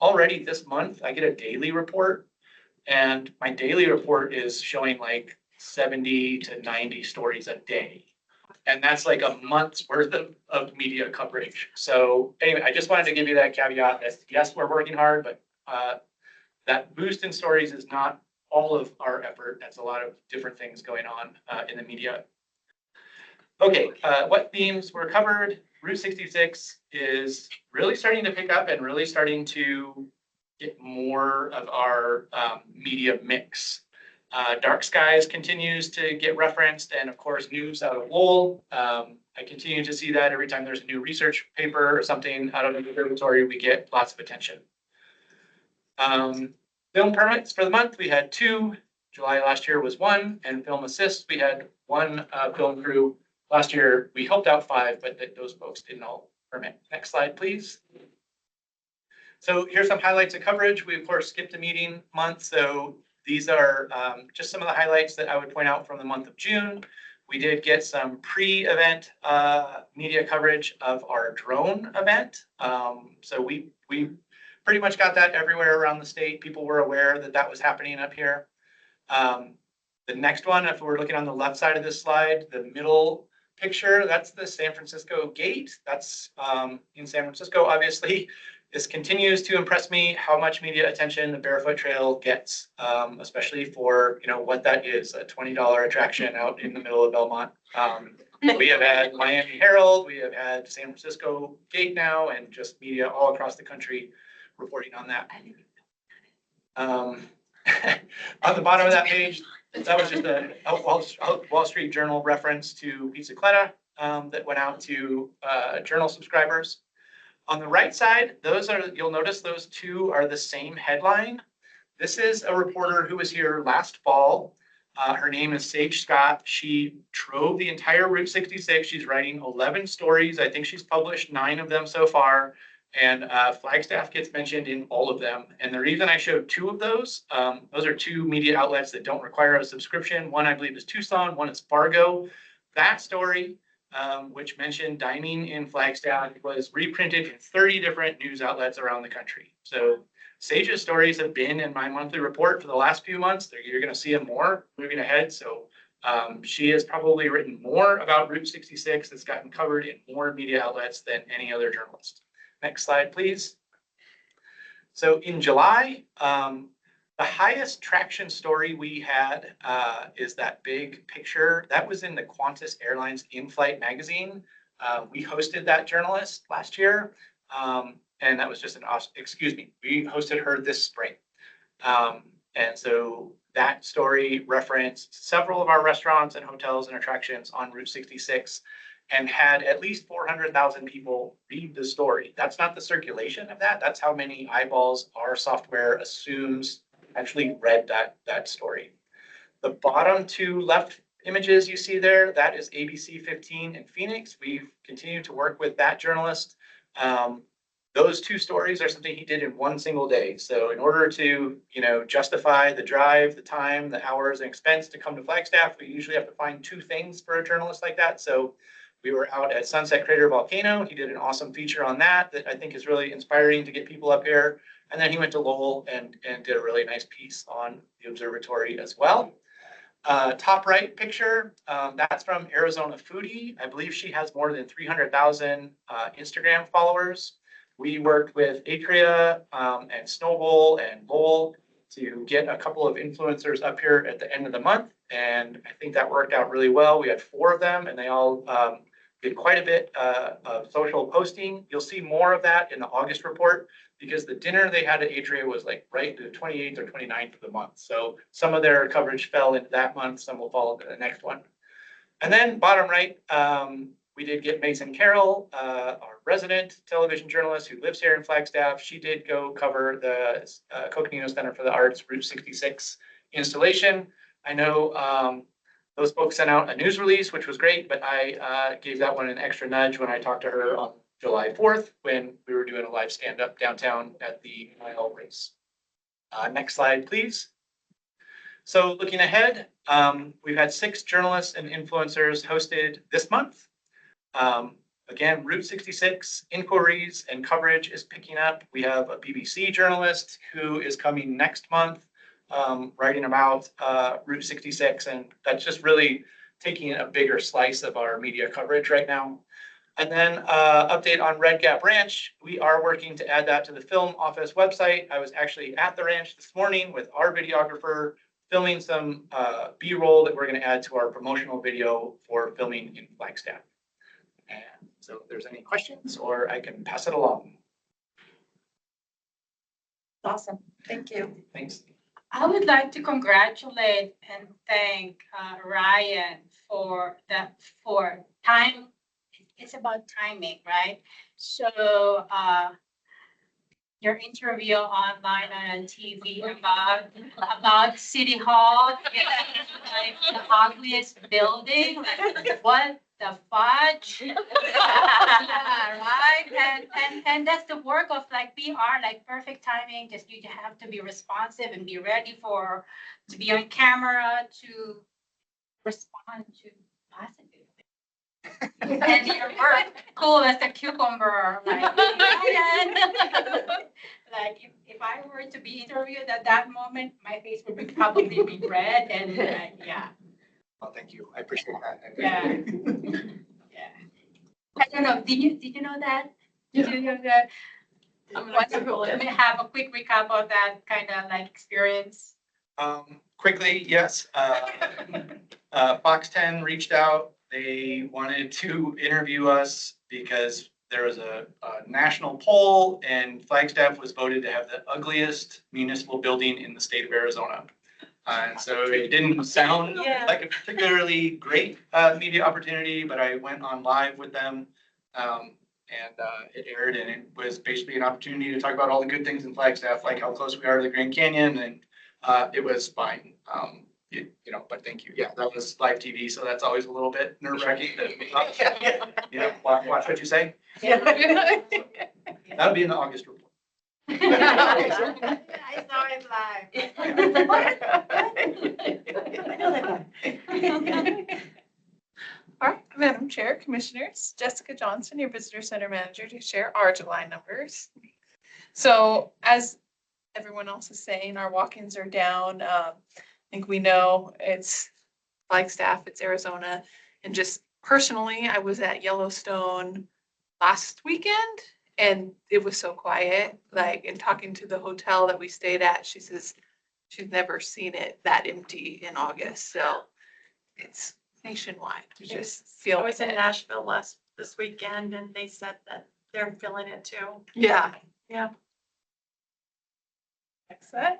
Speaker 13: already this month, I get a daily report. And my daily report is showing like 70 to 90 stories a day. And that's like a month's worth of media coverage. So anyway, I just wanted to give you that caveat that yes, we're working hard, but that boost in stories is not all of our effort. That's a lot of different things going on in the media. Okay, what themes were covered? Route 66 is really starting to pick up and really starting to get more of our media mix. Dark Skies continues to get referenced, and of course, news out of Lowell. I continue to see that every time there's a new research paper or something out of the observatory, we get lots of attention. Film permits for the month, we had 2. July last year was 1, and film assists, we had 1 film crew. Last year, we helped out 5, but those folks didn't all permit. Next slide, please. So here's some highlights of coverage. We, of course, skipped a meeting month. So these are just some of the highlights that I would point out from the month of June. We did get some pre-event media coverage of our drone event. So we pretty much got that everywhere around the state. People were aware that that was happening up here. The next one, if we're looking on the left side of this slide, the middle picture, that's the San Francisco gate. That's in San Francisco, obviously. This continues to impress me how much media attention the Barefoot Trail gets, especially for what that is, a $20 attraction out in the middle of Belmont. We have had Miami Herald, we have had San Francisco Gate now, and just media all across the country reporting on that. On the bottom of that page, that was just a Wall Street Journal reference to Pizzicato that went out to Journal subscribers. On the right side, you'll notice those 2 are the same headline. This is a reporter who was here last fall. Her name is Sage Scott. She drove the entire Route 66. She's writing 11 stories. I think she's published 9 of them so far. And Flagstaff gets mentioned in all of them. And the reason I showed two of those are two media outlets that don't require a subscription. One, I believe, is Tucson, one is Fargo. That story, which mentioned dining in Flagstaff, was reprinted in 30 different news outlets around the country. So Sage's stories have been in my monthly report for the last few months. You're going to see them more moving ahead. So she has probably written more about Route 66 that's gotten covered in more media outlets than any other journalist. Next slide, please. So in July, the highest traction story we had is that big picture. That was in the Qantas Airlines in-flight magazine. We hosted that journalist last year. And that was just an awesome, excuse me, we hosted her this spring. And so that story referenced several of our restaurants and hotels and attractions on Route 66 and had at least 400,000 people read the story. That's not the circulation of that. That's how many eyeballs our software assumes actually read that story. The bottom two left images you see there, that is ABC 15 in Phoenix. We've continued to work with that journalist. Those two stories are something he did in one single day. So in order to, justify the drive, the time, the hours, and expense to come to Flagstaff, we usually have to find two things for a journalist like that. So we were out at Sunset Crater Volcano. He did an awesome feature on that I think is really inspiring to get people up here. And then he went to Lowell and did a really nice piece on the observatory as well. Top right picture, that's from Arizona Foodie. I believe she has more than 300,000 Instagram followers. We worked with Atria and Snowball and Lowell to get a couple of influencers up here at the end of the month. And I think that worked out really well. We had 4 of them and they all did quite a bit of social posting. You'll see more of that in the August report because the dinner they had at Atria was like right the 28th or 29th of the month. So some of their coverage fell into that month, some will fall into the next one. And then bottom right, we did get Mason Carroll, our resident television journalist who lives here in Flagstaff. She did go cover the Coconino Center for the Arts Route 66 installation. I know those folks sent out a news release, which was great, but I gave that one an extra nudge when I talked to her on July 4th when we were doing a live stand-up downtown at the mile race. Next slide, please. So looking ahead, we've had 6 journalists and influencers hosted this month. Again, Route 66 inquiries and coverage is picking up. We have a BBC journalist who is coming next month writing about Route 66, and that's just really taking a bigger slice of our media coverage right now. And then update on Red Gap Ranch. We are working to add that to the film office website. I was actually at the ranch this morning with our videographer filming some B-roll that we're going to add to our promotional video for filming in Flagstaff. And so if there's any questions, or I can pass it along.
Speaker 1: Awesome. Thank you.
Speaker 13: Thanks.
Speaker 3: I would like to congratulate and thank Ryan for time. It's about timing, right? So your interview online and on TV about City Hall, like the ugliest building. Like, what the fudge? Yeah, right? And that's the work of like PR, like perfect timing. Just you have to be responsive and be ready to be on camera to respond to positive. And your work cool as a cucumber, like like if I were to be interviewed at that moment, my face would probably be red and yeah.
Speaker 13: Well, thank you. I appreciate that.
Speaker 3: Yeah. Yeah. I don't know. Did you know that? Did you know that? Let me have a quick recap of that kind of like experience.
Speaker 13: Quickly, yes. Fox 10 reached out. They wanted to interview us because there was a national poll and Flagstaff was voted to have the ugliest municipal building in the state of Arizona. And so it didn't sound like a particularly great media opportunity, but I went on live with them and it aired, and it was basically an opportunity to talk about all the good things in Flagstaff, like how close we are to the Grand Canyon, and it was fine. But thank you. Yeah, that was live TV, so that's always a little bit nerve wracking. Watch what you say. That'll be in the August report.
Speaker 3: I saw it live.
Speaker 14: All right, Madam Chair, Commissioners, Jessica Johnson, your Visitor Center Manager, to share our July numbers. So as everyone else is saying, our walk-ins are down. I think we know it's Flagstaff, it's Arizona. And just personally, I was at Yellowstone last weekend and it was so quiet. Like, in talking to the hotel that we stayed at, she says she's never seen it that empty in August. So it's nationwide. We just feel
Speaker 1: I was in
Speaker 14: it.
Speaker 1: Nashville this weekend and they said that they're feeling it too.
Speaker 14: Yeah.
Speaker 1: Yeah.
Speaker 14: Excellent.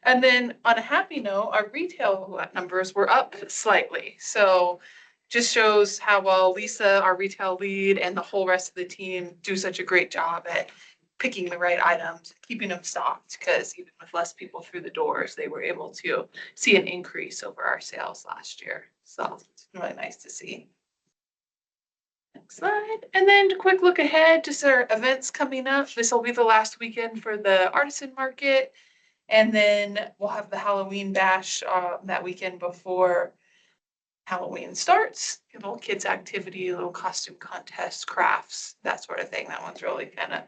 Speaker 14: And then on a happy note, our retail numbers were up slightly. So just shows how well Lisa, our retail lead, and the whole rest of the team do such a great job at picking the right items, keeping them stocked, because even with less people through the doors, they were able to see an increase over our sales last year. So it's really nice to see. Next slide. And then a quick look ahead, just our events coming up. This will be the last weekend for the artisan market. And then we'll have the Halloween bash that weekend before Halloween starts. A little kids activity, a little costume contest, crafts, that sort of thing. That one's really kind of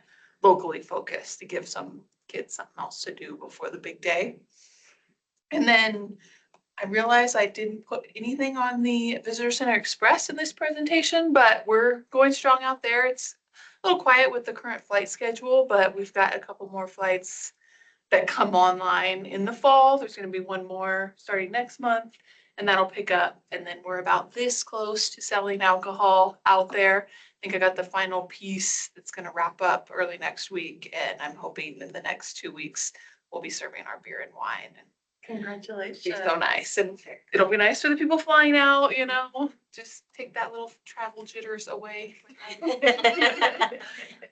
Speaker 14: locally focused to give some kids something else to do before the big day. And then I realized I didn't put anything on the Visitor Center Express in this presentation, but we're going strong out there. It's a little quiet with the current flight schedule, but we've got a couple more flights that come online in the fall. There's going to be one more starting next month, and that'll pick up. And then we're about this close to selling alcohol out there. I think I got the final piece that's going to wrap up early next week, and I'm hoping in the next 2 weeks we'll be serving our beer and wine. And
Speaker 1: Congratulations.
Speaker 14: it's so nice, and it'll be nice for the people flying out. Just take that little travel jitters away.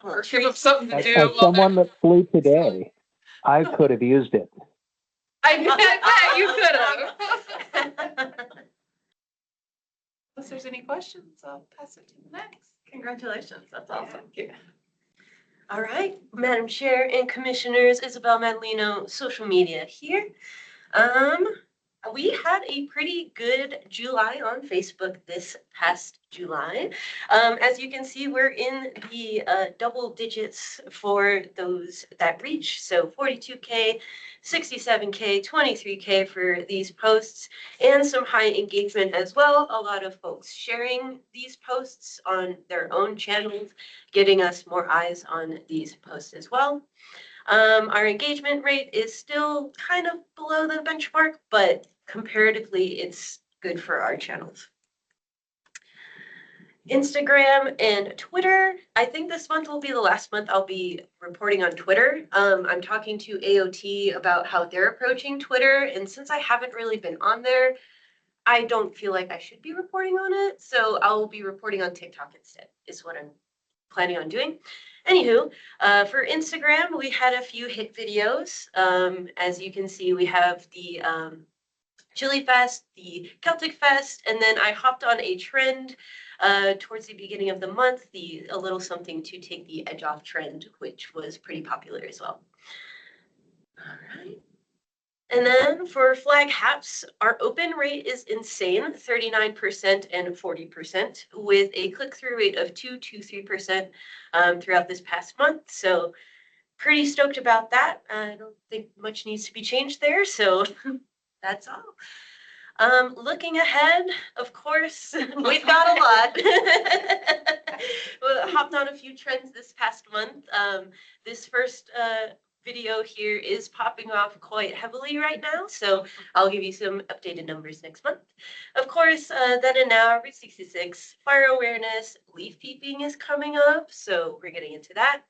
Speaker 14: Or give them something to
Speaker 6: As
Speaker 14: do.
Speaker 6: someone that flew today, I could have used it.
Speaker 14: I bet you could have. Unless there's any questions, I'll pass it to the next.
Speaker 1: Congratulations. That's awesome.
Speaker 10: All right, Madam Chair and Commissioners, Isabel Madaleno, social media here. We had a pretty good July on Facebook this past July. As you can see, we're in the double digits for those that reach. So 42K, 67K, 23K for these posts, and some high engagement as well. A lot of folks sharing these posts on their own channels, getting us more eyes on these posts as well. Our engagement rate is still kind of below the benchmark, but comparatively, it's good for our channels. Instagram and Twitter. I think this month will be the last month I'll be reporting on Twitter. I'm talking to AOT about how they're approaching Twitter, and since I haven't really been on there, I don't feel like I should be reporting on it, so I'll be reporting on TikTok instead, is what I'm planning on doing. Anywho, for Instagram, we had a few hit videos. As you can see, we have the Chili Fest, the Celtic Fest, and then I hopped on a trend towards the beginning of the month, a little something to take the edge off trend, which was pretty popular as well. All right. And then for flag hats, our open rate is insane, 39% and 40%, with a click-through rate of 2 to 3% throughout this past month. So pretty stoked about that. I don't think much needs to be changed there, so that's all. Looking ahead, of course, we've got a lot. We hopped on a few trends this past month. This first video here is popping off quite heavily right now, so I'll give you some updated numbers next month. Of course, then and now, Route 66, fire awareness, leaf peeping is coming up, so we're getting into that.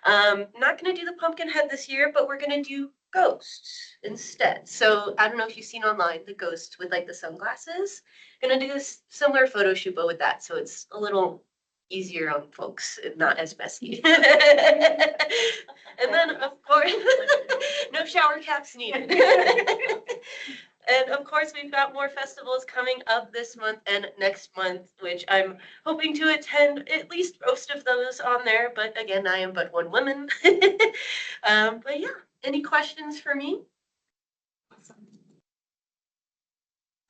Speaker 10: Not going to do the pumpkin head this year, but we're going to do ghosts instead. So I don't know if you've seen online the ghost with like the sunglasses. Going to do a similar photo shoot, but with that, so it's a little easier on folks and not as messy. And then, of course, no shower caps needed. And of course, we've got more festivals coming up this month and next month, which I'm hoping to attend at least most of those on there. But again, I am but one woman. But yeah, any questions for me?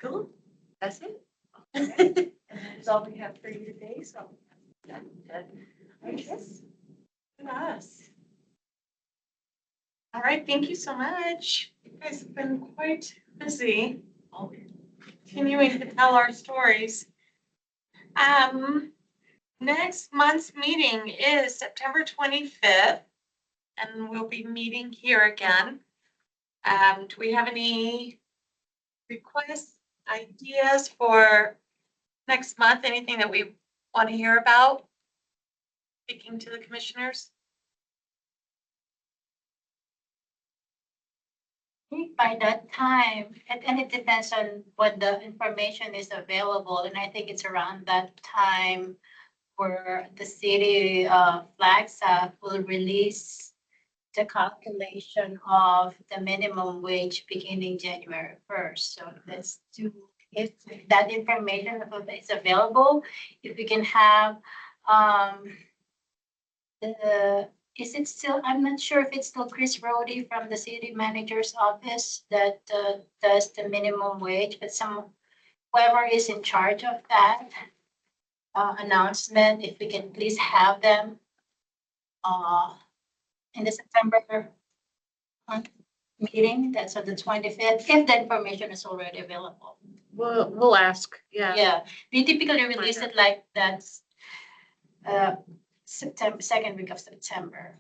Speaker 10: Cool. That's it.
Speaker 12: And that's all we have for you today, so. I guess.
Speaker 1: Yes. All right, thank you so much. You guys have been quite busy. Continuing to tell our stories. Next month's meeting is September 25th, and we'll be meeting here again. Do we have any requests, ideas for next month? Anything that we want to hear about? Speaking to the commissioners?
Speaker 3: I think by that time, and it depends on what the information is available, and I think it's around that time where the city of Flagstaff will release the calculation of the minimum wage beginning January 1st. So let's do, if that information is available, if we can have, is it still, I'm not sure if it's still Chris Rhodey from the city manager's office that does the minimum wage, but whoever is in charge of that announcement, if we can please have them in the September meeting, that's on the 25th, if the information is already available.
Speaker 2: We'll ask, yeah.
Speaker 3: Yeah, we typically release it like that's September, second week of September.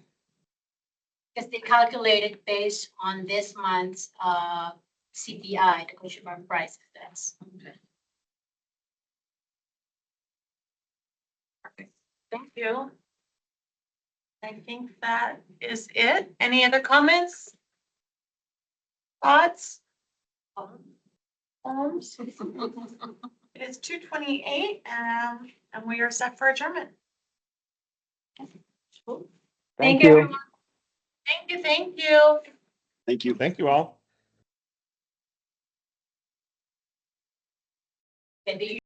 Speaker 3: Because they calculated based on this month's CPI, the consumer price index.
Speaker 1: Thank you. I think that is it. Any other comments? Thoughts? It is 2:28 and we are set for adjournment.
Speaker 6: Thank you.
Speaker 3: Everyone.
Speaker 1: Thank you, thank you.
Speaker 4: Thank you.
Speaker 7: Thank you all.
Speaker 3: And